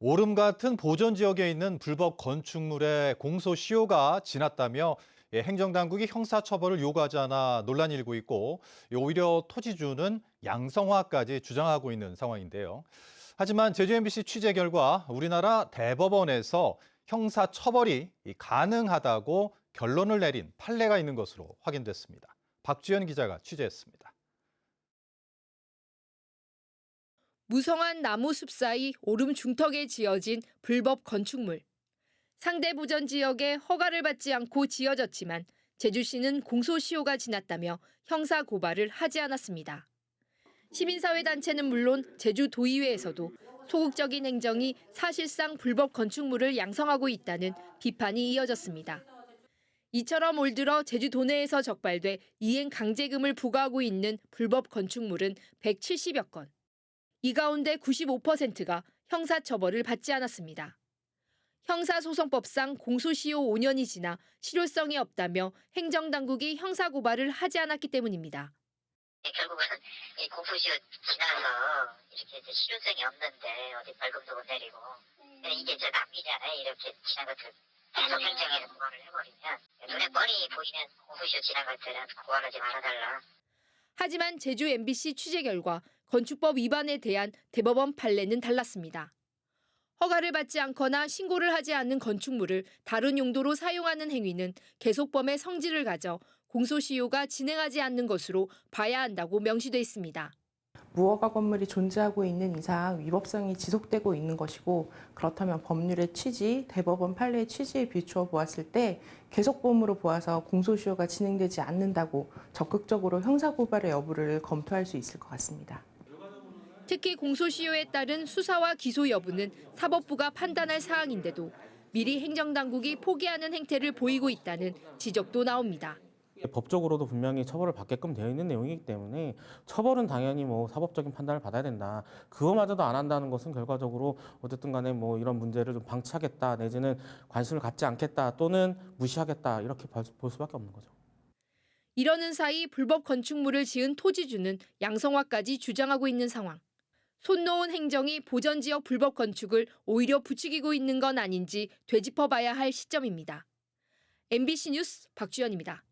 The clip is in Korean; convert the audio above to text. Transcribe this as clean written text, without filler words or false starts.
오름 같은 보전 지역에 있는 불법 건축물의 공소시효가 지났다며 행정당국이 형사처벌을 요구하지 않아 논란이 일고 있고 오히려 토지주는 양성화까지 주장하고 있는 상황인데요. 하지만 제주 MBC 취재 결과 우리나라 대법원에서 형사처벌이 가능하다고 결론을 내린 판례가 있는 것으로 확인됐습니다. 박주연 기자가 취재했습니다. 무성한 나무 숲 사이 오름 중턱에 지어진 불법 건축물. 상대 보전 지역에 허가를 받지 않고 지어졌지만 제주시는 공소시효가 지났다며 형사 고발을 하지 않았습니다. 시민사회단체는 물론 제주도의회에서도 소극적인 행정이 사실상 불법 건축물을 양성하고 있다는 비판이 이어졌습니다. 이처럼 올 들어 제주도 내에서 적발돼 이행 강제금을 부과하고 있는 불법 건축물은 170여 건. 이 가운데 95%가 형사처벌을 받지 않았습니다. 형사소송법상 공소시효 5년이 지나 실효성이 없다며 행정당국이 형사고발을 하지 않았기 때문입니다. 결국은 이 공소시효 지나서 이렇게 이제 실효성이 없는데 어디 벌금도 못 내리고 이게 저 낭비잖아요. 이렇게 지난 것들 계속 행정에 고발을 해버리면 눈에 뻔히 보이는 공소시효 지난 것들은 고발하지 말아달라. 하지만 제주 MBC 취재 결과 건축법 위반에 대한 대법원 판례는 달랐습니다. 허가를 받지 않거나 신고를 하지 않는 건축물을 다른 용도로 사용하는 행위는 계속범의 성질을 가져 공소시효가 진행하지 않는 것으로 봐야 한다고 명시돼 있습니다. 무허가 건물이 존재하고 있는 이상 위법성이 지속되고 있는 것이고 그렇다면 법률의 취지, 대법원 판례의 취지에 비추어 보았을 때 계속범으로 보아서 공소시효가 진행되지 않는다고 적극적으로 형사고발의 여부를 검토할 수 있을 것 같습니다. 특히 공소시효에 따른 수사와 기소 여부는 사법부가 판단할 사항인데도 미리 행정당국이 포기하는 행태를 보이고 있다는 지적도 나옵니다. 법적으로도 분명히 처벌을 받게끔 되어 있는 내용이기 때문에 처벌은 당연히 사법적인 판단을 받아야 된다. 그거마저도 안 한다는 것은 결과적으로 어쨌든 간에 이런 문제를 좀 방치하겠다 내지는 관심을 갖지 않겠다 또는 무시하겠다 이렇게 볼 수밖에 없는 거죠. 이러는 사이 불법 건축물을 지은 토지주는 양성화까지 주장하고 있는 상황. 손 놓은 행정이 보전지역 불법 건축을 오히려 부추기고 있는 건 아닌지 되짚어봐야 할 시점입니다. MBC 뉴스 박주연입니다.